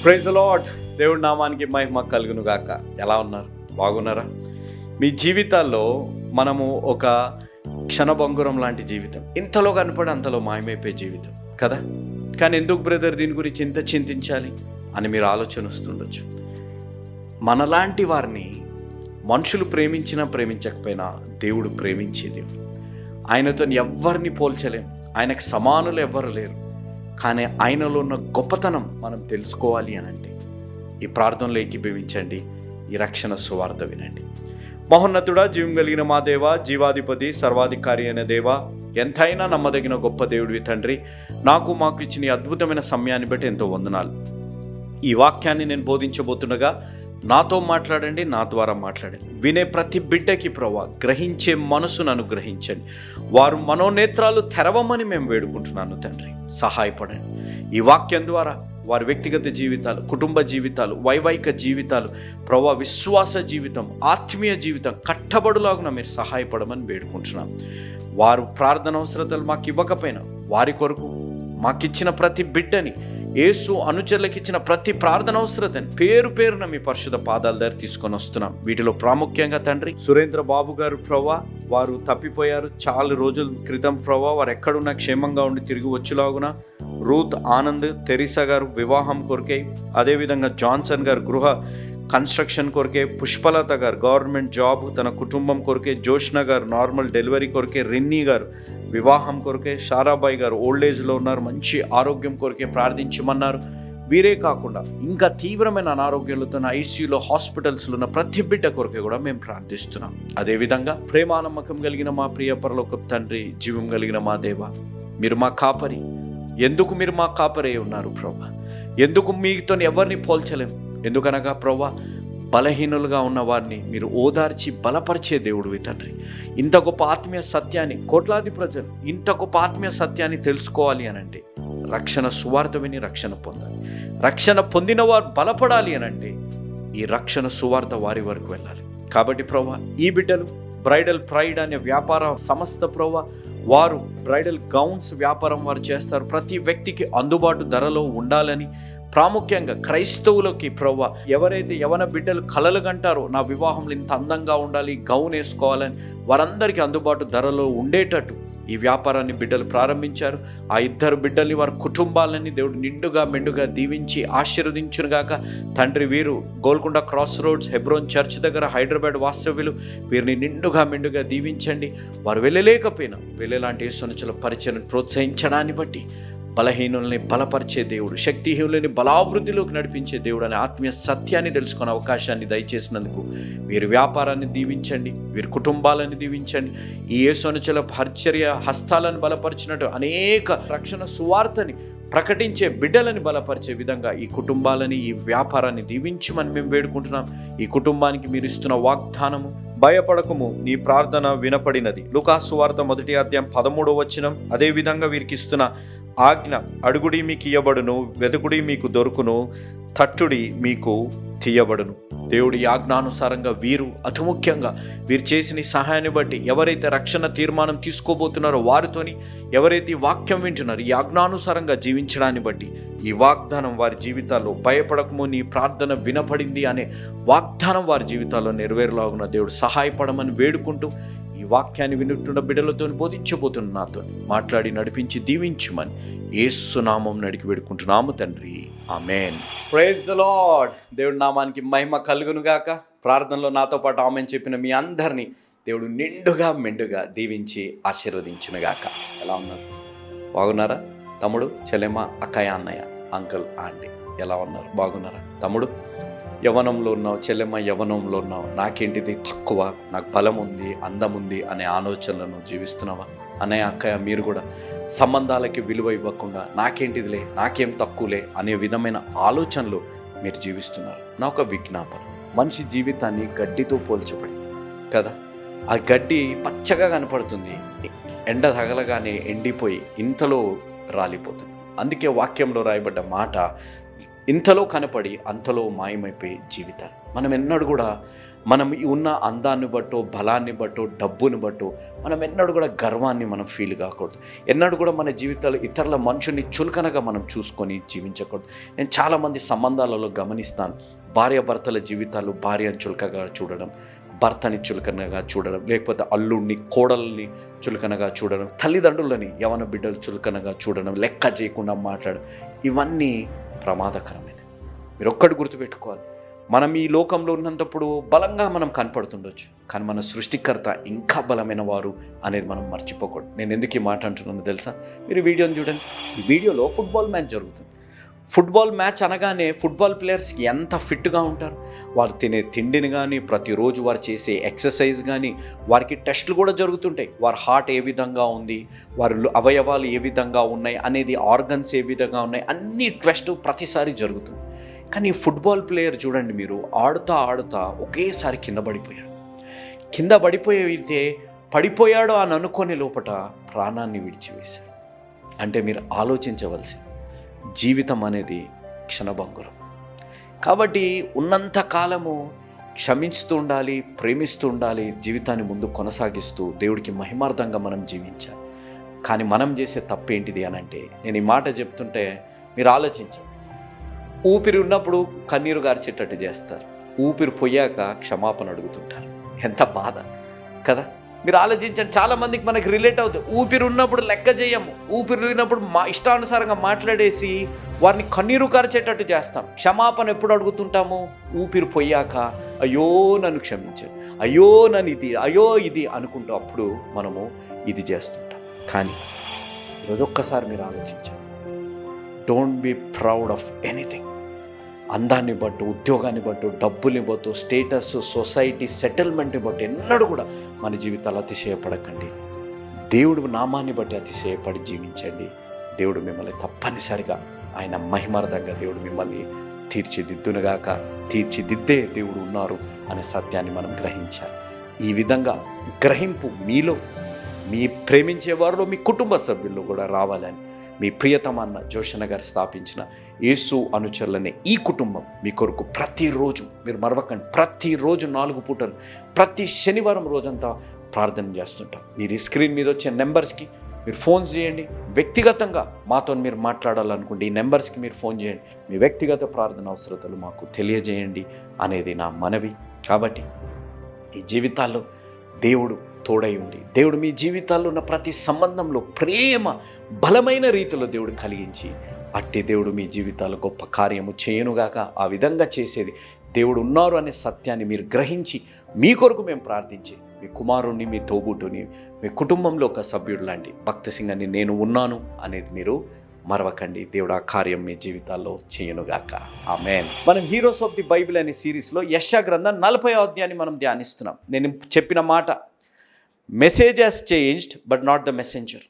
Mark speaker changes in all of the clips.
Speaker 1: Praise the Lord. దేవుడి నామానికి మహిమ కలుగును గాక. ఎలా ఉన్నారు? బాగున్నారా? మీ జీవితాల్లో మనము ఒక క్షణభంగురం లాంటి జీవితం, ఇంతలో కనపడి అంతలో మాయమైపోయే జీవితం కదా. కానీ ఎందుకు బ్రదర్ దీని గురించి ఇంత చింతించాలి అని మీరు ఆలోచన వస్తుండొచ్చు. మనలాంటి వారిని మనుషులు ప్రేమించినా ప్రేమించకపోయినా దేవుడు ప్రేమించే దేవుడు. ఆయనతో ఎవరిని పోల్చలేం, ఆయనకు సమానులు ఎవ్వరు లేరు. కానీ ఆయనలో ఉన్న గొప్పతనం మనం తెలుసుకోవాలి అని అంటే ఈ ప్రార్థనలో ఏకీభవించండి, ఈ రక్షణ సువార్త వినండి. మహోన్నతుడా, జీవం కలిగిన మా దేవ, జీవాధిపతి, సర్వాధికారి అయిన దేవ, ఎంతైనా నమ్మదగిన గొప్ప దేవుడివి తండ్రి, మాకు ఇచ్చిన ఈ అద్భుతమైన సమయాన్ని బట్టి ఎంతో వందనాలు. ఈ వాక్యాన్ని నేను బోధించబోతుండగా నాతో మాట్లాడండి, నా ద్వారా మాట్లాడండి. వినే ప్రతి బిడ్డకి ప్రభా గ్రహించే మనసును అనుగ్రహించండి. వారు మనోనేత్రాలు తెరవమని మేము వేడుకుంటున్నాను తండ్రి. సహాయపడండి. ఈ వాక్యం ద్వారా వారి వ్యక్తిగత జీవితాలు, కుటుంబ జీవితాలు, వైవాహిక జీవితాలు, ప్రభా విశ్వాస జీవితం, ఆత్మీయ జీవితం కట్టబడులాగున మీరు సహాయపడమని వేడుకుంటున్నాం. వారు ప్రార్థన అవసరతలు మాకు ఇవ్వకపోయినా వారి కొరకు మాకిచ్చిన ప్రతి బిడ్డని, యేసు అనుచరులకు ఇచ్చిన ప్రతి ప్రార్థన అవసరతని పేరు పేరున మీ పరిశుద్ధ పాదాల దగ్గర తీసుకొని వస్తున్నాం. వీటిలో ప్రాముఖ్యంగా తండ్రి సురేంద్ర బాబు గారు ప్రభా, వారు తప్పిపోయారు చాలా రోజుల క్రితం ప్రభా. వారు ఎక్కడున్నా క్షేమంగా ఉండి తిరిగి వచ్చేలాగున రూత్ ఆనంద్ తెరీసా గారు వివాహం కొరకే, అదేవిధంగా జాన్సన్ గారు గృహ కన్స్ట్రక్షన్ కొరకే, పుష్పలత గారు గవర్నమెంట్ జాబ్ తన కుటుంబం కొరకే, జోష్న గారు నార్మల్ డెలివరీ కొరకే, రిన్నీ గారు వివాహం కొరకే, షారాబాయి గారు ఓల్డ్ ఏజ్లో ఉన్నారు, మంచి ఆరోగ్యం కొరకే ప్రార్థించమన్నారు. వీరే కాకుండా ఇంకా తీవ్రమైన అనారోగ్యాలతో ఐసీయూలో, హాస్పిటల్స్లో ఉన్న ప్రతి బిడ్డ కొరకే కూడా మేము ప్రార్థిస్తున్నాం. అదేవిధంగా ప్రేమానమ్మకం కలిగిన మా ప్రియ పరలోకపు తండ్రి, జీవం కలిగిన మా దేవ, మీరు మా కాపరి. ఎందుకు మీరు మా కాపరే ఉన్నారు ప్రభా? ఎందుకు మీతో ఎవరిని పోల్చలేం? ఎందుకనగా ప్రభా, బలహీనులుగా ఉన్న వారిని మీరు ఓదార్చి బలపరిచే దేవుడివి తండ్రి. ఇంత గొప్ప ఆత్మీయ సత్యాన్ని, కోట్లాది ప్రజలు ఇంత గొప్ప ఆత్మీయ సత్యాన్ని తెలుసుకోవాలి అనంటే రక్షణ సువార్త విని రక్షణ పొందాలి. రక్షణ పొందిన వారు బలపడాలి అనంటే ఈ రక్షణ సువార్త వారి వరకు వెళ్ళాలి. కాబట్టి ప్రభా, ఈ బిడ్డలు బ్రైడల్ ప్రైడ్ అనే వ్యాపార సంస్థ ప్రభా, వారు బ్రైడల్ గౌన్స్ వ్యాపారం వారు చేస్తారు. ప్రతి వ్యక్తికి అందుబాటు ధరలో ఉండాలని, ప్రాముఖ్యంగా క్రైస్తవులకి ప్రభా, ఎవరైతే యవన బిడ్డలు కలలు కంటారో నా వివాహంలో ఇంత అందంగా ఉండాలి, గౌన్ వేసుకోవాలని, వారందరికీ అందుబాటు ధరలో ఉండేటట్టు ఈ వ్యాపారాన్ని బిడ్డలు ప్రారంభించారు. ఆ ఇద్దరు బిడ్డల్ని, వారి కుటుంబాలని దేవుడు నిండుగా మెండుగా దీవించి ఆశీర్వదించునుగాక తండ్రి. వీరు Golconda cross roads Hebron church దగ్గర హైదరాబాద్ వాస్తవ్యులు, వీరిని నిండుగా మెండుగా దీవించండి. వారు వెళ్ళలేకపోయినా వెళ్ళేలాంటి యేసునుచుల పరిచయం ప్రోత్సహించడాన్ని బట్టి బలహీనుల్ని బలపరిచే దేవుడు, శక్తిహీనులని బలావృద్ధిలోకి నడిపించే దేవుడు అనే ఆత్మీయ సత్యాన్ని తెలుసుకునే అవకాశాన్ని దయచేసినందుకు వీరి వ్యాపారాన్ని దీవించండి, వీరి కుటుంబాలను దీవించండి. ఈ యేసునుచుల పరిచర్య హస్తాలను బలపరిచినట్టు అనేక రక్షణ సువార్తని ప్రకటించే బిడ్డలని బలపరిచే విధంగా ఈ కుటుంబాలని, ఈ వ్యాపారాన్ని దీవించమని మేము వేడుకుంటున్నాం. ఈ కుటుంబానికి మీరు ఇస్తున్న వాగ్దానము, భయపడకము నీ ప్రార్థన వినపడినది, లూకాసు వార్త 1:13. అదేవిధంగా వీరికి ఇస్తున్న ఆజ్ఞ, అడుగుడి మీకు ఇయ్యబడును, వెతుకుడి మీకు దొరుకును, తట్టుడి మీకు తీయబడును. దేవుడి ఆజ్ఞానుసారంగా వీరు అతి ముఖ్యంగా వీరు చేసిన సహాయాన్ని బట్టి ఎవరైతే రక్షణ తీర్మానం తీసుకోబోతున్నారో వారితోని, ఎవరైతే ఈ వాక్యం వింటున్నారో ఈ ఆజ్ఞానుసారంగా జీవించడాన్ని బట్టి ఈ వాగ్దానం వారి జీవితాల్లో, భయపడకము నీ ప్రార్థన వినపడింది అనే వాగ్దానం వారి జీవితాల్లో నెరవేరులాగున దేవుడు సహాయపడమని వేడుకుంటూ, ఈ వాక్యాన్ని వింటున్న బిడ్డలతో బోధించబోతున్న నాతో మాట్లాడి నడిపించి దీవించమని యేసు నామం అడిగి వేడుకుంటున్నాము తండ్రి. ఆమేన్. Praise the Lord. దేవుడి నామానికి మహిమ కలుగును గాక. ప్రార్థనలో నాతో పాటు ఆమేన్ చెప్పిన మీ అందరినీ దేవుడు నిండుగా మెండుగా దీవించి ఆశీర్వదించును గాక. ఎలా ఉన్నారు? బాగున్నారా? తమ్ముడు, చెల్లెమ్మ, అక్కయ్య, అన్నయ్య, అంకుల్, ఆంటీ ఎలా ఉన్నారు? బాగున్నారా? తమ్ముడు యవనంలో ఉన్నావు, చెల్లెమ్మ యవనంలో ఉన్నావు, నాకేంటిది తక్కువ, నాకు బలం ఉంది, అందం ఉంది అనే ఆలోచనలను జీవిస్తున్నావా? అన్నయ్య, అక్కయ్య, మీరు కూడా సంబంధాలకి విలువ ఇవ్వకుండా నాకేంటిదిలే, నాకేం తక్కువలే అనే విధమైన ఆలోచనలు మీరు జీవిస్తున్నారు. నా ఒక విజ్ఞాపన, మనిషి జీవితాన్ని గడ్డితో పోల్చబడింది కదా. ఆ గడ్డి పచ్చగా కనపడుతుంది, ఎండ తగలగానే ఎండిపోయి ఇంతలో రాలిపోతుంది. అందుకే వాక్యంలో రాయబడ్డ మాట, ఇంతలో కనపడి అంతలో మాయమైపోయే జీవితాలు. మనం ఎన్నడూ కూడా మనం ఉన్న అందాన్ని బట్టో, బలాన్ని బట్టో, డబ్బుని బట్టో మనం ఎన్నడూ కూడా గర్వాన్ని మనం ఫీల్ కాకూడదు. ఎన్నడూ కూడా మన జీవితాలు ఇతరుల మనుషుల్ని చులకనగా మనం చూసుకొని జీవించకూడదు. నేను చాలామంది సంబంధాలలో గమనిస్తాను, భార్యాభర్తల జీవితాలు భార్యను చులకగా చూడడం, భర్తని చులకనగా చూడడం, లేకపోతే అల్లుడిని కోడల్ని చులకనగా చూడడం, తల్లిదండ్రులని యవన బిడ్డలు చులకనగా చూడడం, లెక్క చేయకుండా మాట్లాడడం, ఇవన్నీ ప్రమాదకరమైనవి. మీరు ఒక్కటి గుర్తుపెట్టుకోవాలి, మనం ఈ లోకంలో ఉన్నంతప్పుడు బలంగా మనం కనపడుతుండొచ్చు, కానీ మన సృష్టికర్త ఇంకా బలమైన వారు అనేది మనం మర్చిపోకూడదు. నేను ఎందుకు ఈ మాట అంటున్నానో తెలుసా? మీరు వీడియోని చూడండి. ఈ వీడియోలో ఫుట్బాల్ మ్యాచ్ జరుగుతుంది. ఫుట్బాల్ మ్యాచ్ అనగానే ఫుట్బాల్ ప్లేయర్స్ ఎంత ఫిట్గా ఉంటారు. వారు తినే తిండిని కానీ, ప్రతిరోజు వారు చేసే ఎక్సర్సైజ్ కానీ, వారికి టెస్టులు కూడా జరుగుతుంటాయి. వారి హార్ట్ ఏ విధంగా ఉంది, వారి అవయవాలు ఏ విధంగా ఉన్నాయి అనేది, ఆర్గన్స్ ఏ విధంగా ఉన్నాయి, అన్ని టెస్ట్ ప్రతిసారి జరుగుతుంది. కానీ ఫుట్బాల్ ప్లేయర్ చూడండి, మీరు ఆడుతా ఒకేసారి కింద పడిపోయితే పడిపోయాడో అని అనుకునే లోపట ప్రాణాన్ని విడిచివేశాడు. అంటే మీరు ఆలోచించవలసింది, జీవితం అనేది క్షణభంగురం. కాబట్టి ఉన్నంత కాలము క్షమిస్తూ ఉండాలి, ప్రేమిస్తూ ఉండాలి, జీవితాన్ని ముందు కొనసాగిస్తూ దేవుడికి మహిమార్థంగా మనం జీవించాలి. కానీ మనం చేసే తప్పేంటిది అని అంటే, నేను ఈ మాట చెప్తుంటే మీరు ఆలోచించండి. ఊపిరి ఉన్నప్పుడు కన్నీరు గార్చేటట్టు చేస్తారు, ఊపిరి పోయాక క్షమాపణ అడుగుతుంటారు. ఎంత బాధ కదా! మీరు ఆలోచించండి, చాలామందికి మనకి రిలేట్ అవుతుంది. ఊపిరి ఉన్నప్పుడు లెక్క చేయము, ఊపిరి లేనప్పుడు ఇష్టానుసారంగా మాట్లాడేసి వారిని కన్నీరు కార్చేటట్టు చేస్తాం. క్షమాపణ ఎప్పుడు అడుగుతుంటాము? ఊపిరి పోయాక, అయ్యో నన్ను క్షమించండి, అయ్యో నన్ను ఇది అనుకుంటూ అప్పుడు మనము ఇది చేస్తుంటాం. కానీ ఈరోజు ఒక్కసారి మీరు ఆలోచించండి, don't be proud of anything. అందాన్ని బట్టు, ఉద్యోగాన్ని బట్టు, డబ్బుల్ని బట్టు, స్టేటస్, సొసైటీ, సెటిల్మెంట్ని బట్టి ఎన్నడూ కూడా మన జీవితాలు అతిశయపడకండి. దేవుడు నామాన్ని బట్టి అతిశయపడి జీవించండి. దేవుడు మిమ్మల్ని తప్పనిసరిగా ఆయన మహిమార్థంగా దేవుడు మిమ్మల్ని తీర్చిదిద్దే దేవుడు ఉన్నారు అనే సత్యాన్ని మనం గ్రహించాలి. ఈ విధంగా గ్రహింపు మీలో, మీ ప్రేమించే వారిలో, మీ కుటుంబ సభ్యుల్లో కూడా రావాలని మీ ప్రియతమాన్న జోషన్న గారు స్థాపించిన యేసు అనుచరులనే ఈ కుటుంబం మీ కొరకు ప్రతిరోజు, మీరు మరవకండి, ప్రతిరోజు 4 పూటలు, ప్రతి శనివారం రోజంతా ప్రార్థన చేస్తుంటాం. మీరు ఈ స్క్రీన్ మీద వచ్చే నెంబర్స్కి మీరు ఫోన్ చేయండి. వ్యక్తిగతంగా మాతో మీరు మాట్లాడాలనుకుంటే ఈ నెంబర్స్కి మీరు ఫోన్ చేయండి. మీ వ్యక్తిగత ప్రార్థన అవసరతలు మాకు తెలియజేయండి అనేది నా మనవి. కాబట్టి మీ జీవితాల్లో దేవుడు తోడై ఉండి, దేవుడు మీ జీవితాల్లో ఉన్న ప్రతి సంబంధంలో ప్రేమ బలమైన రీతిలో దేవుడు కలిగించి, అట్టి దేవుడు మీ జీవితాల్లో గొప్ప కార్యము చేయనుగాక. ఆ విధంగా చేసేది దేవుడు ఉన్నారు అనే సత్యాన్ని మీరు గ్రహించి, మీ కొరకు మేము ప్రార్థించి, మీ కుమారుణ్ణి, మీ తోబుట్టుని, మీ కుటుంబంలో ఒక సభ్యుడు లాంటి భక్త సింగ్ అని నేను ఉన్నాను అనేది మీరు మరవకండి. దేవుడు ఆ కార్యం మీ జీవితాల్లో చేయనుగాక. ఆమేన్. మనం హీరోస్ ఆఫ్ ది బైబిల్ అనే సిరీస్లో యెషయా గ్రంథం 40వ అధ్యాయాన్ని మనం ధ్యానిస్తున్నాం. నేను చెప్పిన మాట, message has changed but not the messenger.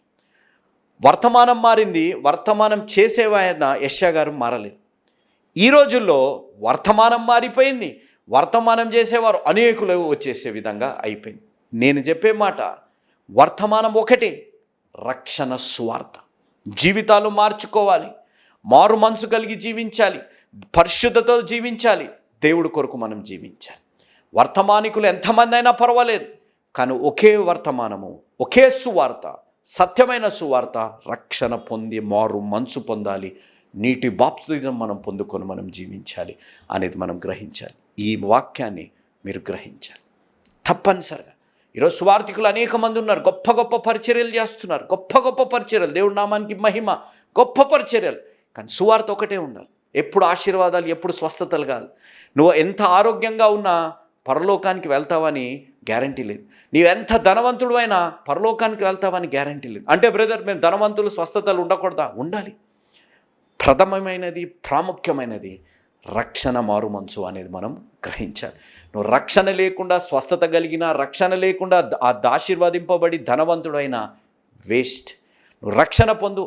Speaker 1: వర్తమానం మారింది, వర్తమానం చేసేవాయన యెషయా గారు మారలేదు. ఈ రోజుల్లో వర్తమానం మారిపోయింది, వర్తమానం చేసేవారు అనేకులు వచ్చేసే విధంగా అయిపోయింది. నేను చెప్పే మాట, వర్తమానం ఒకటే, రక్షణ సువార్త. జీవితాలు మార్చుకోవాలి, మారు మనసు కలిగి జీవించాలి, పరిశుద్ధతో జీవించాలి, దేవుడి కొరకు మనం జీవించాలి. వర్తమానికులు ఎంతమంది అయినా పర్వాలేదు, కానీ ఒకే వర్తమానము, ఒకే సువార్త, సత్యమైన సువార్త, రక్షణ పొంది మారు మనసు పొందాలి, నీటి బాప్తిజం మనం పొందుకొని మనం జీవించాలి అనేది మనం గ్రహించాలి. ఈ వాక్యాన్ని మీరు గ్రహించాలి తప్పనిసరిగా. ఈరోజు సువార్థికులు అనేక మంది ఉన్నారు, గొప్ప గొప్ప పరిచర్యలు చేస్తున్నారు, గొప్ప పరిచర్యలు, దేవుడి నామానికి మహిమ, గొప్ప పరిచర్యలు. కానీ సువార్త ఒకటే ఉండాలి. ఎప్పుడు ఆశీర్వాదాలు, ఎప్పుడు స్వస్థతలు కాదు. నువ్వు ఎంత ఆరోగ్యంగా ఉన్నా పరలోకానికి వెళ్తావని గ్యారంటీ లేదు. నీవు ఎంత ధనవంతుడు అయినా పరలోకానికి వెళ్తావని గ్యారంటీ లేదు. అంటే బ్రదర్, మేము ధనవంతులు, స్వస్థతలు ఉండకూడదా? ఉండాలి. ప్రథమమైనది, ప్రాముఖ్యమైనది రక్షణ, మారు మనసు అనేది మనం గ్రహించాలి. నువ్వు రక్షణ లేకుండా, స్వస్థత కలిగిన, రక్షణ లేకుండా ఆశీర్వదింపబడి ధనవంతుడైనా వేస్ట్. నువ్వు రక్షణ పొందు,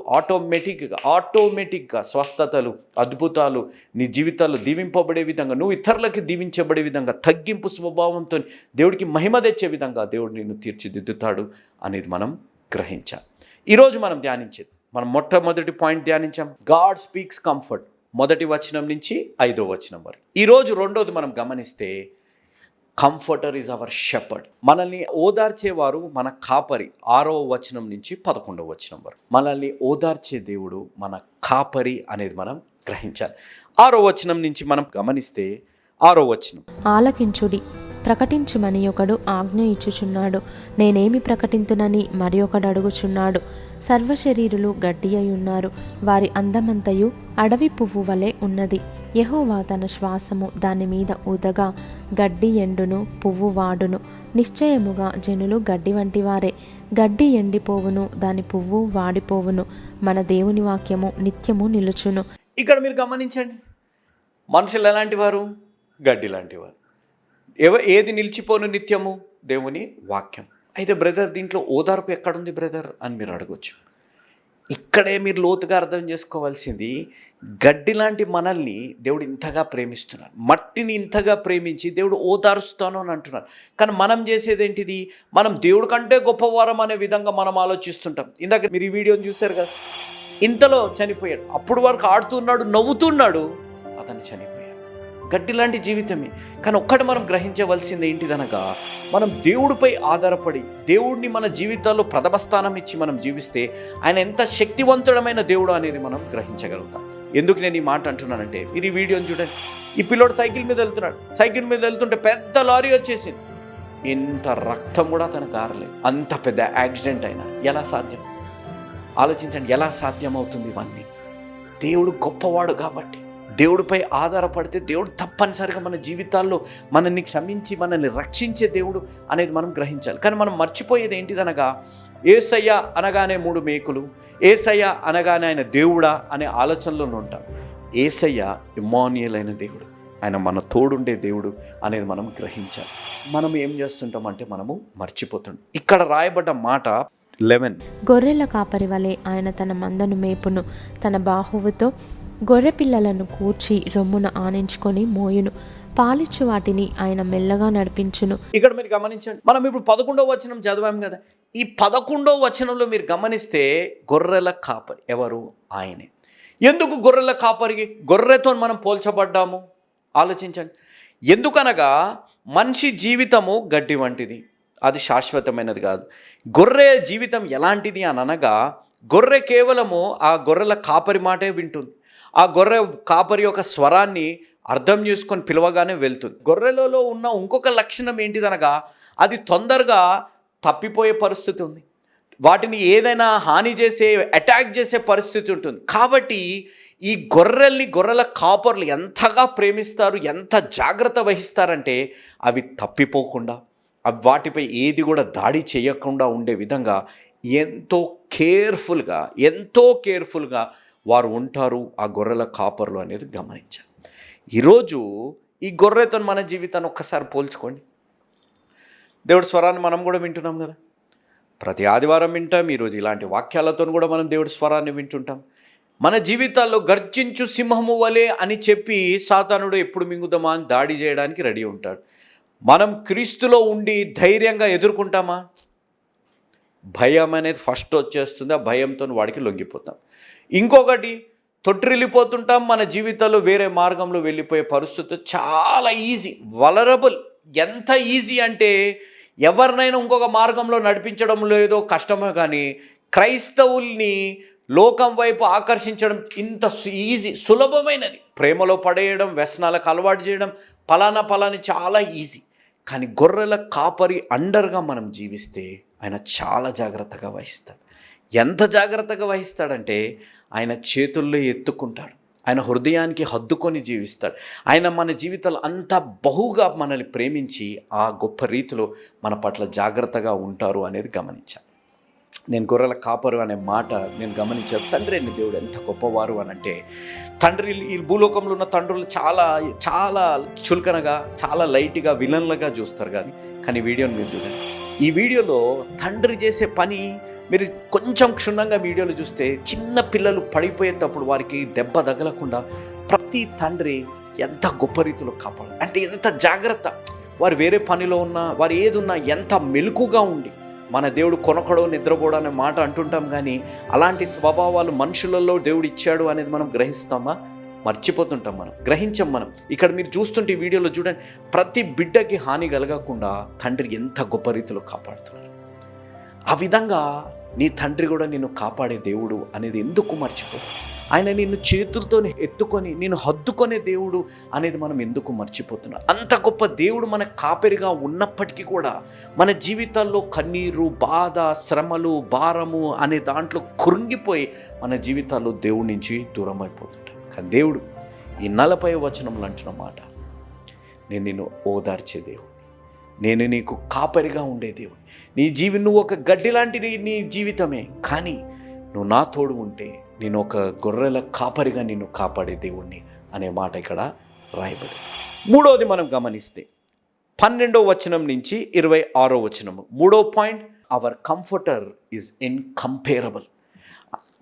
Speaker 1: ఆటోమేటిక్గా స్వస్థతలు, అద్భుతాలు నీ జీవితాల్లో దీవింపబడే విధంగా, నువ్వు ఇతరులకి దీవించబడే విధంగా, తగ్గింపు స్వభావంతో దేవుడికి మహిమ తెచ్చే విధంగా దేవుడు నిన్ను తీర్చిదిద్దుతాడు అనేది మనం గ్రహించాలి. ఈరోజు మనం ధ్యానించేది, మనం మొట్టమొదటి పాయింట్ ధ్యానించాం, గాడ్ స్పీక్స్ కంఫర్ట్. మొదటి వచనం నుంచి 5వ వచనం వరకు. ఈరోజు రెండోది మనం గమనిస్తే కంఫర్టర్ ఈజ్ అవర్ షెపర్డ్. మనల్ని ఓదార్చేవారు మన కాపరి. 6వ వచనం నుంచి 11వ వచనం వరకు. మనల్ని ఓదార్చే దేవుడు మన కాపరి అనేది మనం గ్రహించాలి. 6వ వచనం నుంచి మనం గమనిస్తే 6వ వచనం,
Speaker 2: ఆలకించుడి, ప్రకటించుమని ఒకడు ఆజ్ఞ ఇచ్చుచున్నాడు, నేనేమి ప్రకటింతునని మరి ఒకడు అడుగుచున్నాడు. సర్వశరీరులు గడ్డి అయి ఉన్నారు, వారి అందమంతయు అడవి పువ్వు వలె ఉన్నది. యెహోవా తన శ్వాసము దాని మీద ఊదగా గడ్డి ఎండును, పువ్వు వాడును. నిశ్చయముగా జనులు గడ్డి వంటి వారే, గడ్డి ఎండిపోవును, దాని పువ్వు వాడిపోవును. మన దేవుని వాక్యము నిత్యము నిలుచును.
Speaker 1: ఇక్కడ మీరు గమనించండి, మనుషులు ఎలాంటి వారు? గడ్డి లాంటి వారు. ఏది నిలిచిపోను నిత్యము? దేవుని వాక్యం. అయితే బ్రదర్, దీంట్లో ఓదార్పు ఎక్కడుంది బ్రదర్ అని మీరు అడగొచ్చు. ఇక్కడే మీరు లోతుగా అర్థం చేసుకోవాల్సింది, గడ్డి లాంటి మనల్ని దేవుడు ఇంతగా ప్రేమిస్తున్నారు. మట్టిని ఇంతగా ప్రేమించి దేవుడు ఓదారుస్తాను అని అంటున్నారు. కానీ మనం చేసేది ఏంటిది? మనం దేవుడి కంటే గొప్పవారం అనే విధంగా మనం ఆలోచిస్తుంటాం. ఇందాక మీరు ఈ వీడియోని చూశారు కదా, ఇంతలో చనిపోయాడు. అప్పుడు వరకు ఆడుతున్నాడు, నవ్వుతున్నాడు, అతను చనిపోయాడు. గడ్డి లాంటి జీవితమే. కానీ ఒక్కటి మనం గ్రహించవలసింది ఏంటిదనగా, మనం దేవుడిపై ఆధారపడి దేవుడిని మన జీవితాల్లో ప్రథమ స్థానం ఇచ్చి మనం జీవిస్తే ఆయన ఎంత శక్తివంతుడమైన దేవుడు అనేది మనం గ్రహించగలుగుతాం. ఎందుకు నేను ఈ మాట అంటున్నానంటే, మీరు ఈ వీడియోని చూడండి. ఈ పిల్లోడు సైకిల్ మీద వెళ్తున్నాడు. సైకిల్ మీద వెళ్తుంటే పెద్ద లారీ వచ్చేసింది. ఇంత రక్తం కూడా తనకు గారలేదు. అంత పెద్ద యాక్సిడెంట్ అయినా ఎలా సాధ్యం? ఆలోచించండి, ఎలా సాధ్యం అవుతుంది ఇవన్నీ? దేవుడు గొప్పవాడు కాబట్టి. దేవుడిపై ఆధారపడితే దేవుడు తప్పనిసరిగా మన జీవితాల్లో మనల్ని క్షమించి మనల్ని రక్షించే దేవుడు అనేది మనం గ్రహించాలి. కానీ మనం మర్చిపోయేది ఏంటిదనగా, యేసయ్య అనగానే 3 మేకులు, యేసయ్య అనగానే ఆయన దేవుడా అనే ఆలోచనలో ఉంటాం. యేసయ్య ఇమ్మానుయేల్ అయిన దేవుడు, ఆయన మన తోడుండే దేవుడు అనేది మనం గ్రహించాలి. మనం ఏం చేస్తుంటామంటే మనము మర్చిపోతుంటాం. ఇక్కడ రాయబడ్డ మాట 11,
Speaker 2: గొర్రెల కాపరి వలె ఆయన తన మందను మేపును, తన బాహువుతో గొర్రె పిల్లలను కూర్చి రొమ్మున ఆనించుకొని మోయును, పాలిచ్చు వాటిని ఆయన మెల్లగా నడిపించును.
Speaker 1: ఇక్కడ మీరు గమనించండి, మనం ఇప్పుడు 11వ వచనం చదివాం కదా. ఈ 11వ వచనంలో మీరు గమనిస్తే గొర్రెల కాపరి ఎవరు? ఆయనే. ఎందుకు గొర్రెల కాపరికి గొర్రెతో మనం పోల్చబడ్డాము? ఆలోచించండి. ఎందుకనగా మనిషి జీవితము గడ్డి వంటిది, అది శాశ్వతమైనది కాదు. గొర్రె జీవితం ఎలాంటిది అని అనగా, గొర్రె కేవలము ఆ గొర్రెల కాపరి మాటే వింటుంది. ఆ గొర్రె కాపరి యొక్క స్వరాన్ని అర్థం చేసుకొని పిలవగానే వెళ్తుంది. గొర్రెలలో ఉన్న ఇంకొక లక్షణం ఏంటిదనగా, అది తొందరగా తప్పిపోయే పరిస్థితి ఉంది. వాటిని ఏదైనా హాని చేసే, అటాక్ చేసే పరిస్థితి ఉంటుంది. కాబట్టి ఈ గొర్రెల కాపర్లు ఎంతగా ప్రేమిస్తారు, ఎంత జాగ్రత్త వహిస్తారంటే అవి తప్పిపోకుండా, అవి వాటిపై ఏది కూడా దాడి చేయకుండా ఉండే విధంగా ఎంతో కేర్ఫుల్గా వారు ఉంటారు ఆ గొర్రెల కాపర్లు అనేది గమనించాలి. ఈరోజు ఈ గొర్రెతో మన జీవితాన్ని ఒక్కసారి పోల్చుకోండి. దేవుడి స్వరాన్ని మనం కూడా వింటున్నాం కదా, ప్రతి ఆదివారం వింటాం. ఈరోజు ఇలాంటి వాక్యాలతో కూడా మనం దేవుడి స్వరాన్ని వింటుంటాం. మన జీవితాల్లో గర్జించు సింహము వలె అని చెప్పి సాతానుడు ఎప్పుడు మింగుదామా అని దాడి చేయడానికి రెడీ ఉంటాడు. మనం క్రీస్తులో ఉండి ధైర్యంగా ఎదుర్కొంటామా? భయం అనేది ఫస్ట్ వచ్చేస్తుంది. ఆ భయంతో వాడికి లొంగిపోతాం. ఇంకొకటి, తొట్టిల్లిపోతుంటాం. మన జీవితాల్లో వేరే మార్గంలో వెళ్ళిపోయే పరిస్థితి చాలా ఈజీ, వలరబుల్. ఎంత ఈజీ అంటే ఎవరినైనా ఇంకొక మార్గంలో నడిపించడం లేదో కష్టమే, కానీ క్రైస్తవుల్ని లోకం వైపు ఆకర్షించడం ఇంత ఈజీ, సులభమైనది. ప్రేమలో పడేయడం, వ్యసనాలకు అలవాటు చేయడం, పలానా చాలా ఈజీ. కానీ గొర్రెల కాపరి అండర్గా మనం జీవిస్తే ఆయన చాలా జాగ్రత్తగా వహిస్తాడు. ఎంత జాగ్రత్తగా వహిస్తాడంటే ఆయన చేతుల్లో ఎత్తుకుంటాడు, ఆయన హృదయానికి హద్దుకొని జీవిస్తాడు. ఆయన మన జీవితాలు అంత బహుగా మనల్ని ప్రేమించి ఆ గొప్ప రీతిలో మన పట్ల జాగ్రత్తగా ఉంటారు అనేది గమనించాను. నేను గొర్రెల కాపరు అనే మాట నేను గమనించాను. తండ్రి అని దేవుడు ఎంత గొప్పవారు అని అంటే, తండ్రి ఈ భూలోకంలో ఉన్న తండ్రులు చాలా చాలా చులకనగా, చాలా లైట్గా, విలన్లుగా చూస్తారు. కానీ వీడియోని మీరు చూడండి. ఈ వీడియోలో తండ్రి చేసే పని మీరు కొంచెం క్షుణ్ణంగా వీడియోలు చూస్తే, చిన్న పిల్లలు పడిపోయేటప్పుడు వారికి దెబ్బ తగలకుండా ప్రతి తండ్రి ఎంత గొప్ప రీతిలో కాపాడు. అంటే ఎంత జాగ్రత్త. వారు వేరే పనిలో ఉన్నా, వారు ఏది ఉన్నా ఎంత మెలకుగా ఉండి, మన దేవుడు కొనకడో నిద్రపోవడం అనే మాట అంటుంటాం, కానీ అలాంటి స్వభావాలు మనుషులలో దేవుడు ఇచ్చాడు అనేది మనం గ్రహిస్తామా? మర్చిపోతుంటాం, మనం గ్రహించం. మనం ఇక్కడ మీరు చూస్తుంటే ఈ వీడియోలో చూడండి, ప్రతి బిడ్డకి హాని కలగకుండా తండ్రి ఎంత గొప్ప రీతిలో కాపాడుతున్నారు. ఆ విధంగా నీ తండ్రి కూడా నిన్ను కాపాడే దేవుడు అనేది ఎందుకు మర్చిపోతాం? ఆయన నిన్ను చేతులతో ఎత్తుకొని నిన్ను హత్తుకునే దేవుడు అనేది మనం ఎందుకు మర్చిపోతున్నాం? అంత గొప్ప దేవుడు మన కాపరిగా ఉన్నప్పటికీ కూడా మన జీవితాల్లో కన్నీరు, బాధ, శ్రమలు, భారము అనే దాంట్లో కృంగిపోయి మన జీవితాల్లో దేవుడి నుంచి దూరం అయిపోతుంటాం. కానీ దేవుడు ఈ 40వ వచనంలో అంటున్న మాట, నేను నిన్ను ఓదార్చే దేవుడు, నేను నీకు కాపరిగా ఉండే దేవుడు. నువ్వు ఒక గడ్డి లాంటిది నీ జీవితమే, కానీ నువ్వు నా తోడు ఉంటే నేను ఒక గొర్రెల కాపరిగా నిన్ను కాపాడే దేవుణ్ణి అనే మాట ఇక్కడ రాయబడి. మూడవది మనం గమనిస్తే 12వ వచనం నుంచి 26వ వచనము, మూడో point, our comforter is incomparable.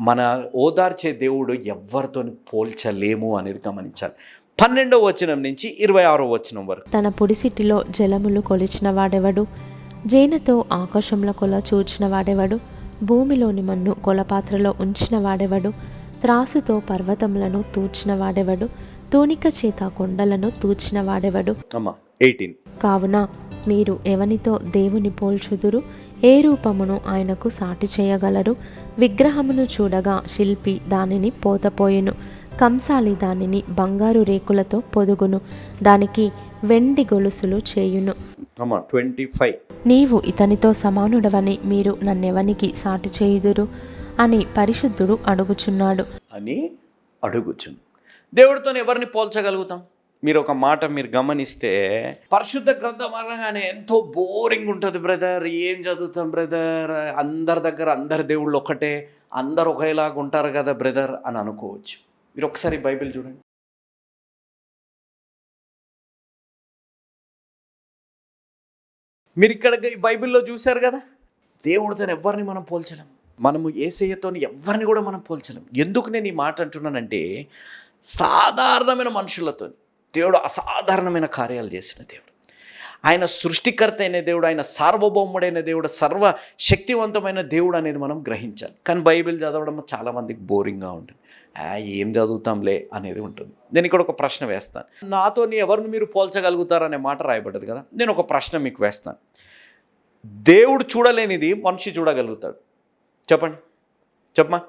Speaker 1: మన ఓదార్చే దేవుడు ఎవరితో పోల్చలేము అనేది గమనించాలి. 12వ వచనం నుంచి 26వ వచనం వరకు.
Speaker 2: తన పొడిసిటిలో జలములు కొలిచిన వాడెవడు? జేనతో ఆకాశంలో కొల చూచిన వాడెవడు? భూమిలోని మన్ను కొలపాత్రలో ఉంచిన వాడెవడు? త్రాసుతో పర్వతములను తూచిన వాడెవడు? తూనిక చేత కొండలను తూచిన వాడెవడు?
Speaker 1: 18.
Speaker 2: కావున మీరు ఎవనితో దేవుని పోల్చుదురు? ఏ రూపమును ఆయనకు సాటి చేయగలరు? విగ్రహమును చూడగా శిల్పి దానిని పోతపోయెను, కంసాలి దానిని బంగారు రేకులతో పొదుగును, దానికి వెండి గొలుసులు చేయును.
Speaker 1: 25.
Speaker 2: నీవు ఇతనితో సమానుడవని మీరు నన్నెవనికి సాటి చేయుదురు అని పరిశుద్ధుడు అడుగుచున్నాడు.
Speaker 1: దేవుడితో ఎవరిని పోల్చగలుగుతాం? మీరు ఒక మాట మీరు గమనిస్తే, పరిశుద్ధ గ్రంథం అనగానే ఎంతో బోరింగ్ ఉంటుంది బ్రదర్, ఏం చదువుతాం బ్రదర్, అందరి దగ్గర అందరి దేవుళ్ళు ఒకటే, అందరు ఒకేలాగా ఉంటారు కదా బ్రదర్ అని అనుకోవచ్చు. మీరు ఒకసారి బైబిల్ చూడండి. మీరు ఇక్కడ బైబిల్లో చూశారు కదా, దేవుడితో ఎవరిని మనం పోల్చలేం. మనము యేసయ్యతో ఎవరిని కూడా మనం పోల్చలేం. ఎందుకు నేను ఈ మాట అంటున్నానంటే, సాధారణమైన మనుషులతో దేవుడు అసాధారణమైన కార్యాలు చేసిన దేవుడు. ఆయన సృష్టికర్త అయిన దేవుడు, ఆయన సార్వభౌముడైన దేవుడు, సర్వ శక్తివంతమైన దేవుడు అనేది మనం గ్రహించాలి. కానీ బైబిల్ చదవడం చాలామందికి బోరింగ్గా ఉంటుంది. ఏం చదువుతాంలే అనేది ఉంటుంది. నేను ఇక్కడ ఒక ప్రశ్న వేస్తాను, నాతో ఎవరిని మీరు పోల్చగలుగుతారనే మాట రాయబడ్డది కదా. నేను ఒక ప్రశ్న మీకు వేస్తాను, దేవుడు చూడలేనిది మనిషి చూడగలుగుతాడు? చెప్పమా.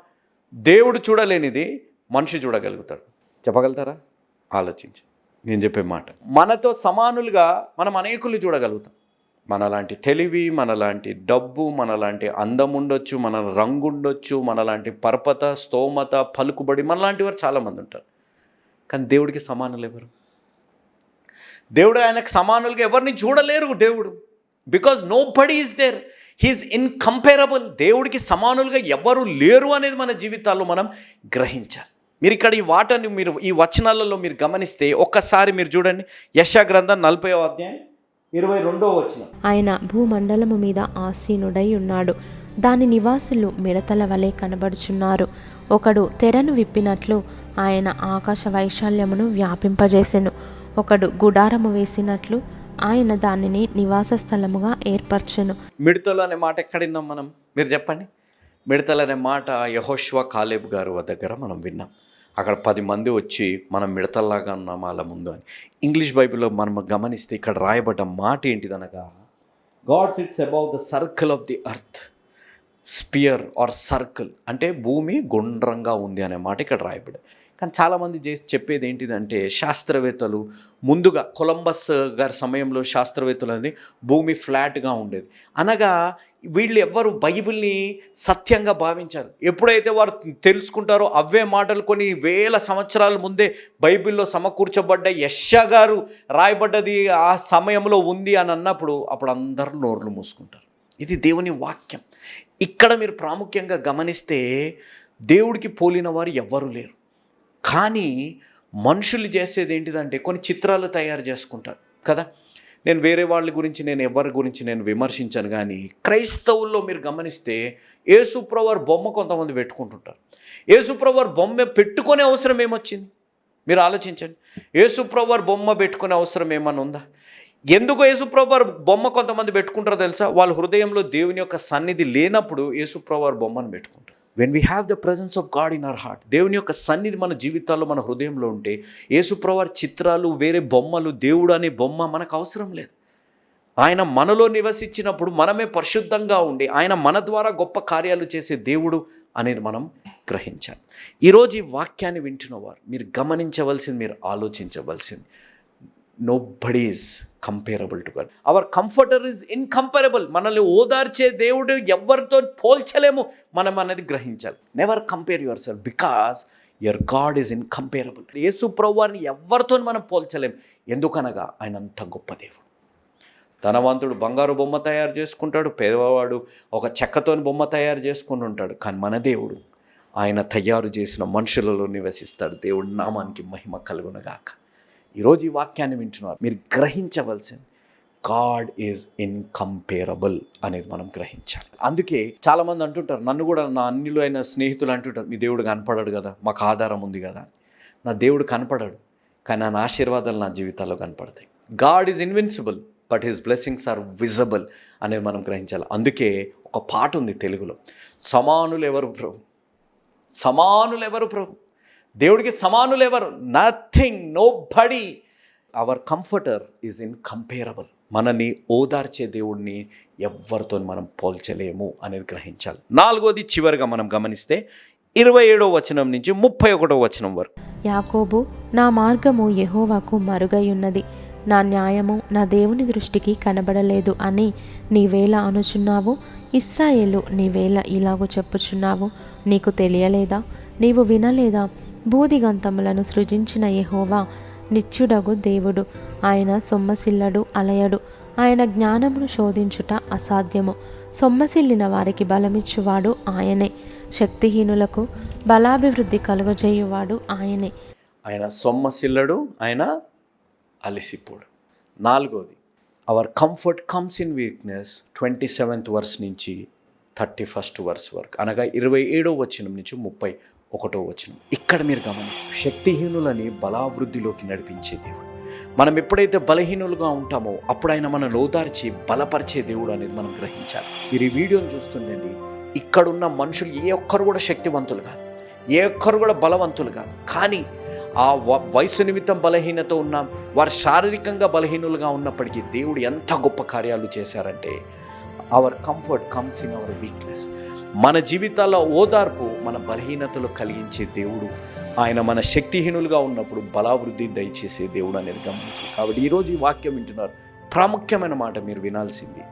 Speaker 1: దేవుడు చూడలేనిది మనిషి చూడగలుగుతాడు, చెప్పగలుగుతారా? ఆలోచించి నేను చెప్పే మాట, మనతో సమానులుగా మనం అనేకులు చూడగలుగుతాం. మనలాంటి తెలివి, మనలాంటి డబ్బు, మనలాంటి అందం ఉండొచ్చు, మన రంగు ఉండొచ్చు, మనలాంటి పరపత, స్తోమత, పలుకుబడి, మనలాంటి వారు చాలామంది ఉంటారు. కానీ దేవుడికి సమానులు ఎవరు? దేవుడు ఆయనకు సమానులుగా ఎవరిని చూడలేరు దేవుడు. Because nobody is there, he is incomparable. దేవుడికి సమానులుగా ఎవరు లేరు అనేది మన జీవితాల్లో మనం గ్రహించాలి. మీరు ఇక్కడ ఈ వాటని మీరు ఈ వచనాలలో మీరు గమనిస్తే ఒక్కసారి మీరు చూడండి, యెషయా గ్రంథం 40వ అధ్యాయం 22వ వచనం.
Speaker 2: ఆయన భూమండలము మీద ఆసీనుడై ఉన్నాడు, దాని నివాసులు మిడతల వలె కనబడుచున్నారు. ఒకడు తెరను విప్పినట్లు ఆయన ఆకాశ వైశాల్యమును వ్యాపింపజేసెను. ఒకడు గుడారము వేసినట్లు ఆయన దానిని నివాస స్థలముగా ఏర్పరచెను.
Speaker 1: మిడతలు అనే మాట ఎక్కడిన్నాం మనం? మీరు చెప్పండి. మిడతలు అనే మాట యెహోషువ కాలేబ్ గారు దగ్గర మనం విన్నాం. అక్కడ 10 మంది వచ్చి మనం మిడతల్లాగా ఉన్నాం వాళ్ళ ముందు అని. ఇంగ్లీష్ బైబిల్లో మనం గమనిస్తే ఇక్కడ రాయబడ్డ మాట ఏంటిదనగా, God sits above the circle of the earth, sphere or circle, అంటే భూమి గుండ్రంగా ఉంది అనే మాట ఇక్కడ రాయబడ్డది. కానీ చాలామంది చెప్పేది ఏంటిదంటే, శాస్త్రవేత్తలు ముందుగా కొలంబస్ గారి సమయంలో శాస్త్రవేత్తలు అనేది భూమి ఫ్లాట్గా ఉండేది అనగా, వీళ్ళు ఎవ్వరు బైబిల్ని సత్యంగా భావించారు. ఎప్పుడైతే వారు తెలుసుకుంటారో అవే మాటలు కొన్ని వేల సంవత్సరాల ముందే బైబిల్లో సమకూర్చబడ్డ యెషయా గారు రాయబడ్డది ఆ సమయంలో ఉంది అని అన్నప్పుడు అప్పుడు అందరూ నోర్లు మూసుకుంటారు. ఇది దేవుని వాక్యం. ఇక్కడ మీరు ప్రాముఖ్యంగా గమనిస్తే దేవుడికి పోలిన వారు ఎవ్వరూ లేరు. కానీ మనుషులు చేసేది ఏంటిదంటే కొన్ని చిత్రాలు తయారు చేసుకుంటారు కదా. నేను వేరే వాళ్ళ గురించి నేను ఎవరి గురించి నేను విమర్శించాను, కానీ క్రైస్తవుల్లో మీరు గమనిస్తే యేసుప్రభువారి బొమ్మ కొంతమంది పెట్టుకుంటుంటారు. యేసుప్రభువారి బొమ్మ పెట్టుకునే అవసరం ఏమొచ్చింది? మీరు ఆలోచించండి. యేసుప్రభువారి బొమ్మ పెట్టుకునే అవసరం ఏమన్నా ఉందా? ఎందుకు యేసుప్రభువారి బొమ్మ కొంతమంది పెట్టుకుంటారో తెలుసా? వాళ్ళ హృదయంలో దేవుని యొక్క సన్నిధి లేనప్పుడు యేసుప్రభువారి బొమ్మను పెట్టుకుంటారు. When we have the presence of God in our heart, దేవుని యొక్క సన్నిధి మన జీవితాల్లో మన హృదయంలో ఉంటే యేసుప్రభువారి చిత్రాలు, వేరే బొమ్మలు, దేవుడు అనే బొమ్మ మనకు అవసరం లేదు. ఆయన మనలో నివసించినప్పుడు మనమే పరిశుద్ధంగా ఉండి ఆయన మన ద్వారా గొప్ప కార్యాలు చేసే దేవుడు అనేది మనం గ్రహించాలి. ఈరోజు ఈ వాక్యాన్ని వింటున్నవారు మీరు గమనించవలసింది, మీరు ఆలోచించవలసింది, nobody is comparable to God. Our comforter is incomparable. మనల్ని ఓదార్చే దేవుడు ఎవరితో పోల్చలేము మనం అనేది గ్రహించాలి. Never compare yourself because your God is incomparable. యేసు ప్రభువారిని ఎవరితో మనం పోల్చలేము, ఎందుకనగా ఆయన అంత గొప్ప దేవుడు. ధనవంతుడు బంగారు బొమ్మ తయారు చేసుకుంటాడు, పేదవాడు ఒక చెక్కతోని బొమ్మ తయారు చేసుకుని ఉంటాడు. కానీ మన దేవుడు ఆయన తయారు చేసిన మనుషులలో నివసిస్తాడు. దేవుడి నామానికి మహిమ కలుగునగాక. ఈరోజు ఈ వాక్యాన్ని వింటున్నారు, మీరు గ్రహించవలసింది గాడ్ ఈజ్ ఇన్కంపేరబుల్ అనేది మనం గ్రహించాలి. అందుకే చాలామంది అంటుంటారు, నన్ను కూడా నా అన్నిలో అయిన స్నేహితులు అంటుంటారు, మీ దేవుడు కనపడాడు కదా, మాకు ఆధారం ఉంది కదా. నా దేవుడు కనపడాడు, కానీ నా ఆశీర్వాదాలు నా జీవితాల్లో కనపడతాయి. God is invincible but his blessings are visible అనేది మనం గ్రహించాలి. అందుకే ఒక పాట ఉంది తెలుగులో, సమానులు ఎవరు ప్రభు, సమానులు ఎవరు ప్రభు, దేవుడికి సమానులు ఎవరు, nothing, nobody. Our comforter is incomparable. మనని ఓదార్చే దేవుడిని ఎవరితో మనం పోల్చలేము అనేది గ్రహించాలి. 4వది చివరిగా మనం గమనిస్తే 27వ వచనం నుంచి 31వ వచనం వరకు.
Speaker 2: యాకోబు, నా మార్గము యెహోవాకు మరుగై ఉన్నది, నా న్యాయము నా దేవుని దృష్టికి కనబడలేదు అని నీవేళ అనుచున్నావు. ఇశ్రాయేలు, నీవేళ ఇలాగూ చెప్పుచున్నావు. నీకు తెలియలేదా? నీవు వినలేదా? బూదిగంతములను సృజించిన యెహోవా నిత్యుడగు దేవుడు. ఆయన సొమ్మసిల్లడు, అలయడు. ఆయన జ్ఞానమును శోధించుట అసాధ్యము. సొమ్మసిల్లిన వారికి బలమిచ్చువాడు ఆయనే. శక్తిహీనులకు బలాభివృద్ధి కలుగజేయువాడు ఆయనే.
Speaker 1: ఆయన సొమ్మసిల్లడు, ఆయన అలసిపోడు. 4వది, our comfort comes in weakness. 27th verse నుంచి 31st వర్స్ వరకు, అనగా 27వ వచనం నుంచి 31వ వచనం. ఇక్కడ మీరు గమనిస్తారు, శక్తిహీనులని బలాభివృద్ధిలోకి నడిపించే దేవుడు. మనం ఎప్పుడైతే బలహీనులుగా ఉంటామో అప్పుడు ఆయన మనల్ని ఓదార్చి బలపరిచే దేవుడు అనేది మనం గ్రహించాలి. మీరు ఈ వీడియోని చూస్తుండండి, ఇక్కడున్న మనుషులు ఏ ఒక్కరు కూడా శక్తివంతులు కాదు, ఏ ఒక్కరు కూడా బలవంతులు కాదు. కానీ ఆ వయసు నిమిత్తం బలహీనత ఉన్నాం, వారు శారీరకంగా బలహీనులుగా ఉన్నప్పటికీ దేవుడు ఎంత గొప్ప కార్యాలు చేశారంటే hour comfort comes in our weakness. మన జీవితాల్లో ఓదార్పు మన బలహీనతలు కలిగించే దేవుడు. ఆయన మన శక్తిహీనులుగా ఉన్నప్పుడు బలావృద్ధి దయచేసే దేవుడు అనేది గమనించి. కాబట్టి ఈరోజు ఈ వాక్యం వింటున్నారు, ప్రాముఖ్యమైన మాట మీరు వినాల్సింది,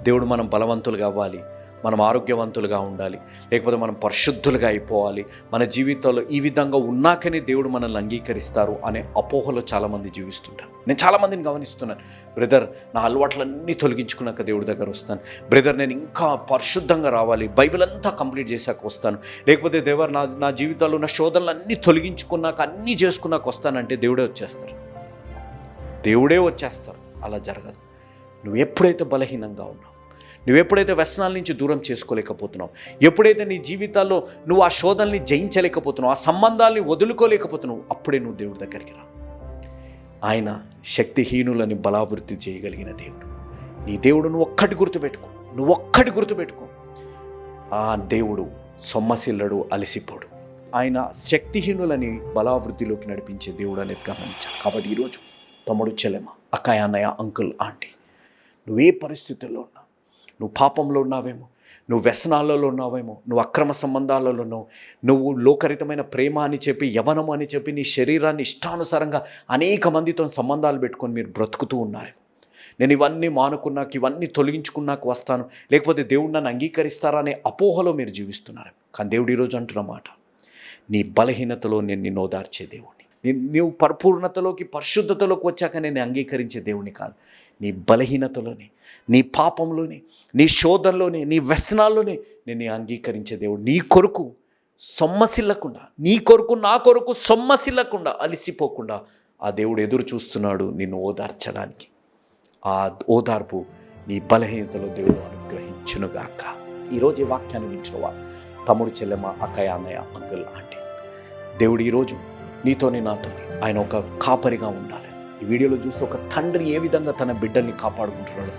Speaker 1: దేవుడు మనం బలవంతులుగా అవ్వాలి, మనం ఆరోగ్యవంతులుగా ఉండాలి, లేకపోతే మనం పరిశుద్ధులుగా అయిపోవాలి, మన జీవితంలో ఈ విధంగా ఉన్నాకనే దేవుడు మనల్ని అంగీకరిస్తారు అనే అపోహలో చాలామంది జీవిస్తుంటారు. నేను చాలామందిని గమనిస్తున్నాను, బ్రదర్ నా అలవాట్లన్నీ తొలగించుకున్నాక దేవుడి దగ్గర వస్తాను, బ్రదర్ నేను ఇంకా పరిశుద్ధంగా రావాలి, బైబిల్ అంతా కంప్లీట్ చేశాక వస్తాను, లేకపోతే దేవర్ నా జీవితాల్లో ఉన్న శోధనలన్నీ తొలగించుకున్నాక అన్నీ చేసుకున్నాక వస్తానంటే దేవుడే వచ్చేస్తారు. అలా జరగదు. నువ్వు ఎప్పుడైతే బలహీనంగా ఉన్నావు, నువ్వు ఎప్పుడైతే వ్యసనాల నుంచి దూరం చేసుకోలేకపోతున్నావు, ఎప్పుడైతే నీ జీవితాల్లో నువ్వు ఆ శోధనల్ని జయించలేకపోతున్నావు, ఆ సంబంధాలని వదులుకోలేకపోతున్నావు, అప్పుడే నువ్వు దేవుడి దగ్గరికి రా. ఆయన శక్తిహీనులని బలావృద్ధి చేయగలిగిన దేవుడు. నీ దేవుడు నువ్వు ఒక్కటి గుర్తుపెట్టుకో, ఆ దేవుడు సొమ్మసిల్లడు, అలసిపోడు. ఆయన శక్తిహీనులని బలావృద్ధిలోకి నడిపించే దేవుడు అనేది గమనించాలి. కాబట్టి ఈరోజు తమ్ముడు, చెల్లెమ్మ, అక్కయ్య, అన్నయ్య, అంకుల్, ఆంటీ, నువ్వే పరిస్థితుల్లో ఉన్నావు, నువ్వు పాపంలో ఉన్నావేమో, నువ్వు వ్యసనాలలో ఉన్నావేమో, నువ్వు అక్రమ సంబంధాలలో ఉన్నావు, నువ్వు లోకరితమైన ప్రేమ అని చెప్పి, యవనం అని చెప్పి నీ శరీరాన్ని ఇష్టానుసారంగా అనేక మందితో సంబంధాలు పెట్టుకొని మీరు బ్రతుకుతూ ఉన్నారేమో. నేను ఇవన్నీ మానుకున్నాక, ఇవన్నీ తొలగించుకున్నాక వస్తాను, లేకపోతే దేవుడు నన్ను అంగీకరిస్తారా అనే అపోహలో మీరు జీవిస్తున్నారు. కానీ దేవుడు ఈరోజు అంటున్న మాట, నీ బలహీనతలో నేను నిన్ను ఓదార్చే దేవుడిని. నీవు పరిపూర్ణతలోకి, పరిశుద్ధతలోకి వచ్చాక నేను అంగీకరించే దేవుని కాదు, నీ బలహీనతలోనే, నీ పాపంలోనే, నీ శోధనలోనే, నీ వ్యసనాల్లోనే నేను అంగీకరించే దేవుడు. నీ కొరకు సొమ్మసిల్లకుండా, నీ కొరకు నా కొరకు సొమ్మసిల్లకుండా, అలిసిపోకుండా ఆ దేవుడు ఎదురు చూస్తున్నాడు నిన్ను ఓదార్చడానికి. ఆ ఓదార్పు నీ బలహీనతలో దేవుడు అనుగ్రహించునుగాక. ఈరోజు ఈ వాక్యాన్ని వింటున్నవా తమ్ముడు, చెల్లెమ్మ, అక్కయ్య, అన్నయ్య, అంకుల్, ఆంటీ, దేవుడు ఈరోజు నీతోని నాతోని ఆయన ఒక కాపరిగా ఉండాలి. ఈ వీడియోలో చూస్తే ఒక తండ్రి ఏ విధంగా తన బిడ్డల్ని కాపాడుకుంటున్నాడో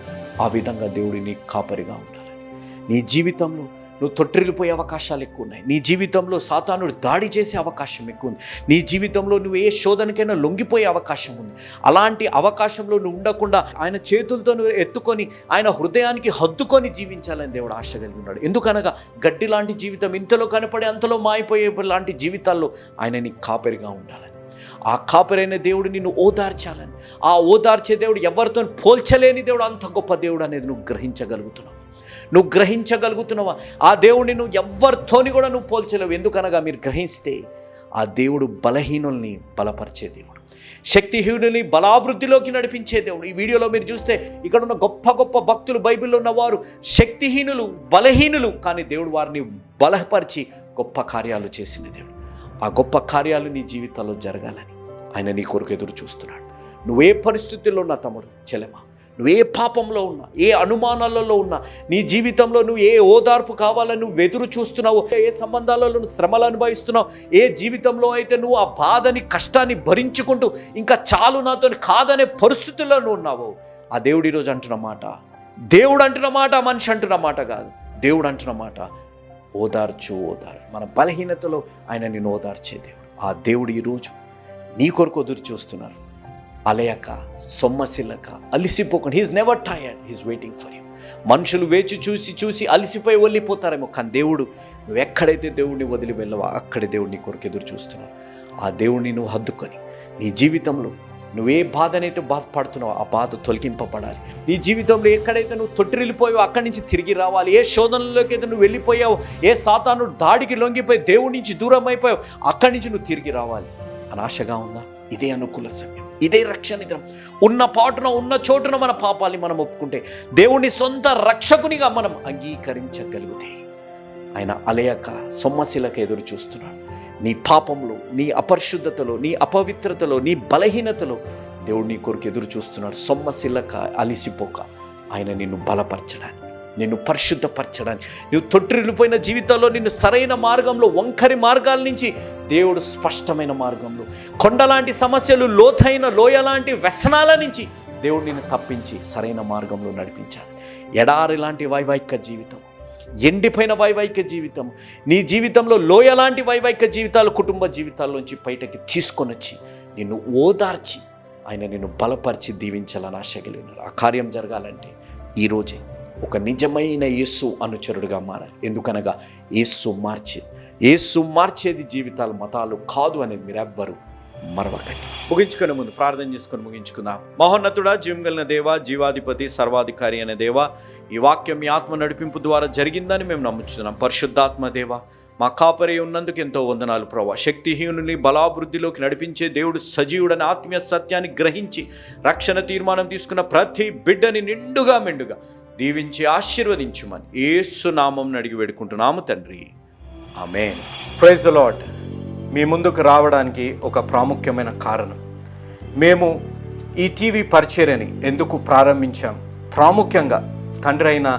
Speaker 1: ఆ విధంగా దేవుడు నీ కాపరిగా ఉండాలి. నీ జీవితంలో నువ్వు తొట్టిల్లిపోయే అవకాశాలు ఎక్కువ ఉన్నాయి. నీ జీవితంలో సాతానుడు దాడి చేసే అవకాశం ఎక్కువ ఉంది. నీ జీవితంలో నువ్వు ఏ శోధనకైనా లొంగిపోయే అవకాశం ఉంది. అలాంటి అవకాశంలో నువ్వు ఉండకుండా ఆయన చేతులతో నువ్వు ఎత్తుకొని ఆయన హృదయానికి హద్దుకొని జీవించాలని దేవుడు ఆశ కలిగి ఉన్నాడు. ఎందుకనగా గడ్డి లాంటి జీవితం ఇంతలో కనపడే అంతలో మాయిపోయే లాంటి జీవితాల్లో ఆయన నీకు కాపరిగా ఉండాలని, ఆ కాపరైన దేవుడు నిన్ను ఓదార్చాలని, ఆ ఓదార్చే దేవుడు ఎవరితో పోల్చలేని దేవుడు, అంత గొప్ప దేవుడు అనేది నువ్వు గ్రహించగలుగుతున్నావా? ఆ దేవుడిని నువ్వు ఎవరితోని కూడా నువ్వు పోల్చలేవు. ఎందుకనగా మీరు గ్రహిస్తే ఆ దేవుడు బలహీనుల్ని బలపరిచే దేవుడు, శక్తిహీనుల్ని బలావృద్ధిలోకి నడిపించే దేవుడు. ఈ వీడియోలో మీరు చూస్తే ఇక్కడ ఉన్న గొప్ప గొప్ప భక్తులు, బైబిల్లో ఉన్నవారు శక్తిహీనులు, బలహీనులు, కానీ దేవుడు వారిని బలపరిచి గొప్ప కార్యాలు చేసిన దేవుడు. ఆ గొప్ప కార్యాలు నీ జీవితంలో జరగాలని ఆయన నీ కొరకు ఎదురు చూస్తున్నాడు. నువ్వే పరిస్థితుల్లో ఉన్నా తమ్ముడు, చెల్లెమా, నువ్వు ఏ పాపంలో ఉన్నా, ఏ అనుమానాలలో ఉన్నా, నీ జీవితంలో నువ్వు ఏ ఓదార్పు కావాలని నువ్వు ఎదురు చూస్తున్నావు, ఏ సంబంధాలలో నువ్వు శ్రమలు అనుభవిస్తున్నావు, ఏ జీవితంలో అయితే నువ్వు ఆ బాధని, కష్టాన్ని భరించుకుంటూ ఇంకా చాలు నాతో కాదనే పరిస్థితుల్లో నువ్వు ఉన్నావు, ఆ దేవుడు ఈరోజు అంటున్న మాట, దేవుడు అంటున్న మాట, మనిషి అంటున్న మాట కాదు, దేవుడు అంటున్న మాట, ఓదార్చు. మన బలహీనతలో ఆయన నిన్ను ఓదార్చే దేవుడు. ఆ దేవుడు ఈరోజు నీ కొరకు ఎదురు చూస్తున్నారు. అలయక, సొమ్మసిల్లక, అలిసిపోకుండా. He's never tired, he's waiting for you. మనుషులు వేచి చూసి అలిసిపోయి వెళ్ళిపోతారేమో, కానీ దేవుడు, నువ్వు ఎక్కడైతే దేవుడిని వదిలి వెళ్ళవో అక్కడే దేవుడు నీ కొరకు ఎదురు చూస్తున్నావు. ఆ దేవుడిని నువ్వు హద్దుకొని నీ జీవితంలో నువ్వే బాధనైతే బాధపడుతున్నావు ఆ బాధ తొలగింపబడాలి. నీ జీవితంలో ఎక్కడైతే నువ్వు తొట్టిల్లిపోయావో అక్కడి నుంచి తిరిగి రావాలి. ఏ శోధనలోకి అయితే నువ్వు వెళ్ళిపోయావు, ఏ సాతాను దాడికి లొంగిపోయి దేవుడి నుంచి దూరం అయిపోయావు, అక్కడి నుంచి నువ్వు తిరిగి రావాలి అని ఆశగా ఉందా? ఇదే అనుకూల సమయం, ఇదే రక్షణ దినం. ఉన్న పాటున, ఉన్న చోటున మన పాపాలని మనం ఒప్పుకుంటే, దేవుని సొంత రక్షకునిగా మనం అంగీకరించగలిగితే, ఆయన అలయక, సొమ్మశిలక ఎదురు చూస్తున్నాడు. నీ పాపంలో, నీ అపరిశుద్ధతలో, నీ అపవిత్రతలో, నీ బలహీనతలో దేవుడు నీ కొరకు ఎదురు చూస్తున్నాడు. సొమ్మశిలక, అలిసిపోక ఆయన నిన్ను బలపరచడానికి, నిన్ను పరిశుద్ధపరచడానికి, నువ్వు తొట్టిల్లిపోయిన జీవితాల్లో నిన్ను సరైన మార్గంలో, వంకరి మార్గాల నుంచి దేవుడు స్పష్టమైన మార్గంలో, కొండలాంటి సమస్యలు, లోతైన లోయలాంటి వ్యసనాల నుంచి దేవుడు నిన్ను తప్పించి సరైన మార్గంలో నడిపించాలి. ఎడారి లాంటి వైవాహిక జీవితం, ఎండిపోయిన వైవాహిక జీవితం, నీ జీవితంలో లోయలాంటి వైవాహిక జీవితాలు, కుటుంబ జీవితాల్లోంచి బయటకి తీసుకొని వచ్చి నిన్ను ఓదార్చి ఆయన నిన్ను బలపరిచి దీవించాలని ఆశ కలిగి ఉన్నారు. ఆ కార్యం జరగాలంటే ఈరోజే ఒక నిజమైన యేసు అనుచరుడిగా మారాలి. ఎందుకనగా యేసు మార్చేది జీవితాలు, మతాలు కాదు అనేది మీరు ఎవ్వరు మరవకండి. ముగించుకునే ముందు ప్రార్థన చేసుకొని ముగించుకుందాం. మహోన్నతుడా, జీవం కలిగిన దేవా, జీవాధిపతి, సర్వాధికారి అనే దేవా, ఈ వాక్యం మీ ఆత్మ నడిపింపు ద్వారా జరిగిందని మేము నమ్ముచున్నాం. పరిశుద్ధాత్మ దేవా, మా కాపరి ఉన్నందుకు ఎంతో వందనాలు ప్రభా. శక్తిహీనుని బలాభివృద్ధిలోకి నడిపించే దేవుడు సజీవుడని ఆత్మీయ సత్యాన్ని గ్రహించి రక్షణ తీర్మానం తీసుకున్న ప్రతి బిడ్డని నిండుగా మెండుగా దీవించి ఆశీర్వదించుమని యేసు నామం అడిగి వేడుకుంటున్నాము తండ్రి, ఆమేన్. Praise the Lord. మీ ముందుకు రావడానికి ఒక ప్రాముఖ్యమైన కారణం, మేము ఈ టీవీ పరిచర్యని ఎందుకు ప్రారంభించాం, ప్రాముఖ్యంగా తండ్రి అయిన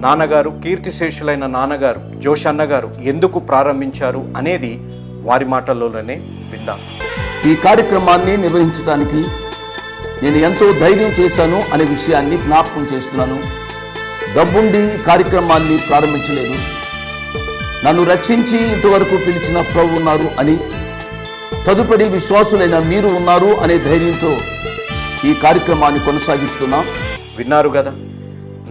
Speaker 1: నాన్నగారు, కీర్తిశేషులైన నాన్నగారు జోష్ అన్నగారు ఎందుకు ప్రారంభించారు అనేది వారి మాటల్లోనే విందాం.
Speaker 3: ఈ కార్యక్రమాన్ని నిర్వహించడానికి నేను ఎంతో ధైర్యం చేశాను అనే విషయాన్ని జ్ఞాపకం చేస్తున్నాను. డబ్బుండి కార్యక్రమాన్ని ప్రారంభించలేదు, నన్ను రక్షించి ఇంతవరకు పిలిచిన ప్రభు ఉన్నారు అని, తదుపరి విశ్వాసులైన మీరు ఉన్నారు అనే ధైర్యంతో ఈ కార్యక్రమాన్ని కొనసాగిస్తున్నాం.
Speaker 1: విన్నారు కదా,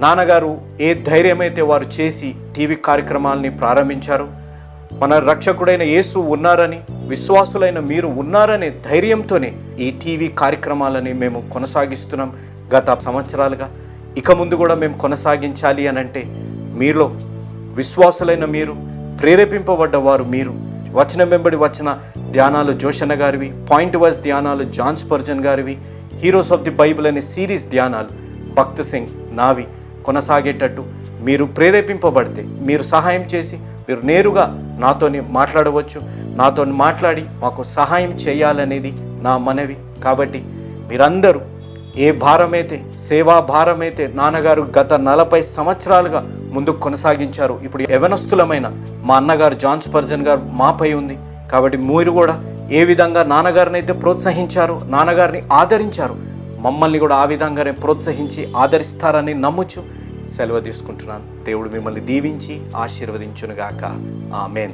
Speaker 1: నాన్నగారు ఏ ధైర్యమైతే వారు చేసి టీవీ కార్యక్రమాలని ప్రారంభించారు, మన రక్షకుడైన యేసు ఉన్నారని, విశ్వాసులైన మీరు ఉన్నారనే ధైర్యంతోనే ఈ టీవీ కార్యక్రమాలని మేము కొనసాగిస్తున్నాం గత సంవత్సరాలుగా. ఇక ముందు కూడా మేము కొనసాగించాలి అని అంటే మీలో విశ్వాసులైన మీరు, ప్రేరేపింపబడ్డవారు మీరు, వచనం వెంబడి వచ్చిన ధ్యానాలు జోషన్న గారివి, పాయింట్ వైజ్ ధ్యానాలు జాన్ స్పర్జన్ గారివి, హీరోస్ ఆఫ్ ది బైబిల్ అనే సిరీస్ ధ్యానాలు భక్త్ సింగ్ నావి కొనసాగేటట్టు మీరు ప్రేరేపింపబడితే, మీరు సహాయం చేసి మీరు నేరుగా నాతోని మాట్లాడవచ్చు. నాతో మాట్లాడి మాకు సహాయం చేయాలనేది నా మనవి. కాబట్టి మీరందరూ ఏ భారమైతే, సేవా భారమైతే నాన్నగారు గత 40 సంవత్సరాలుగా ముందుకు కొనసాగించారు, ఇప్పుడు యవనస్తులమైన మా అన్నగారు జాన్ స్పర్జన్ గారు మాపై ఉంది. కాబట్టి మీరు కూడా ఏ విధంగా నాన్నగారిని అయితే ప్రోత్సహించారు, నాన్నగారిని ఆదరించారు, మమ్మల్ని కూడా ఆ విధంగానే ప్రోత్సహించి ఆదరిస్తారని నమ్ముచు సెలవు తీసుకుంటున్నాను. దేవుడు మిమ్మల్ని దీవించి ఆశీర్వదించునుగాక. ఆమేన్.